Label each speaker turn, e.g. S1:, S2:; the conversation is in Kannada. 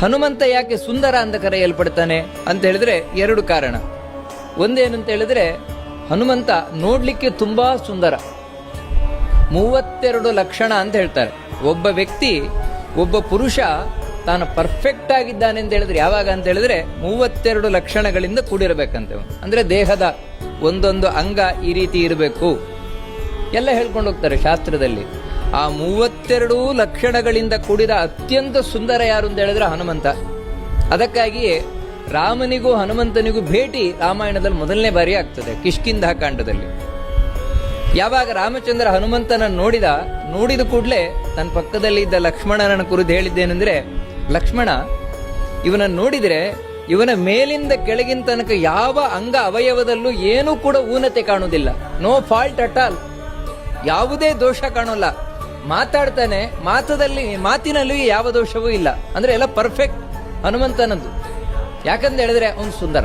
S1: ಹನುಮಂತ ಯಾಕೆ ಸುಂದರ ಅಂತ ಕರೆಯಲ್ಪಡ್ತಾನೆ ಅಂತ ಹೇಳಿದ್ರೆ ಎರಡು ಕಾರಣ. ಒಂದೇನು ಅಂತ ಹೇಳಿದ್ರೆ ಹನುಮಂತ ನೋಡ್ಲಿಕ್ಕೆ ತುಂಬಾ ಸುಂದರ. 32 ಲಕ್ಷಣ ಅಂತ ಹೇಳ್ತಾರೆ. ಒಬ್ಬ ವ್ಯಕ್ತಿ, ಒಬ್ಬ ಪುರುಷ ತಾನು ಪರ್ಫೆಕ್ಟ್ ಆಗಿದ್ದಾನೆ ಅಂತ ಹೇಳಿದ್ರೆ ಯಾವಾಗ ಅಂತ ಹೇಳಿದ್ರೆ 32 ಲಕ್ಷಣಗಳಿಂದ ಕೂಡಿರಬೇಕಂತೆ. ಅಂದ್ರೆ ದೇಹದ ಒಂದೊಂದು ಅಂಗ ಈ ರೀತಿ ಇರಬೇಕು ಎಲ್ಲ ಹೇಳ್ಕೊಂಡು ಹೋಗ್ತಾರೆ ಶಾಸ್ತ್ರದಲ್ಲಿ. ಆ 32 ಲಕ್ಷಣಗಳಿಂದ ಕೂಡಿದ ಅತ್ಯಂತ ಸುಂದರ ಯಾರು ಅಂತ ಹೇಳಿದ್ರೆ ಹನುಮಂತ. ಅದಕ್ಕಾಗಿಯೇ ರಾಮನಿಗೂ ಹನುಮಂತನಿಗೂ ಭೇಟಿ ರಾಮಾಯಣದಲ್ಲಿ ಮೊದಲನೇ ಬಾರಿ ಆಗ್ತದೆ, ಕಿಷ್ಕಿಂಧ ಕಾಂಡದಲ್ಲಿ. ಯಾವಾಗ ರಾಮಚಂದ್ರ ಹನುಮಂತನ ನೋಡಿದ ಕೂಡಲೇ ತನ್ನ ಪಕ್ಕದಲ್ಲಿ ಇದ್ದ ಲಕ್ಷ್ಮಣನ ಕುರಿತು ಹೇಳಿದ್ದೇನೆಂದ್ರೆ, ಲಕ್ಷ್ಮಣ, ಇವನನ್ನು ನೋಡಿದ್ರೆ ಇವನ ಮೇಲಿಂದ ಕೆಳಗಿನ ತನಕ ಯಾವ ಅಂಗ ಅವಯವದಲ್ಲೂ ಏನೂ ಕೂಡ ಊನತೆ ಕಾಣುವುದಿಲ್ಲ. ನೋ ಫಾಲ್ಟ್ ಅಟ್ ಆಲ್, ಯಾವುದೇ ದೋಷ ಕಾಣೋಲ್ಲ. ಮಾತಾಡ್ತಾನೆ, ಮಾತಿನಲ್ಲಿ ಯಾವ ದೋಷವೂ ಇಲ್ಲ. ಅಂದ್ರೆ ಎಲ್ಲ ಪರ್ಫೆಕ್ಟ್ ಹನುಮಂತನದ್ದು. ಯಾಕಂತ ಹೇಳಿದ್ರೆ ಅವನು ಸುಂದರ.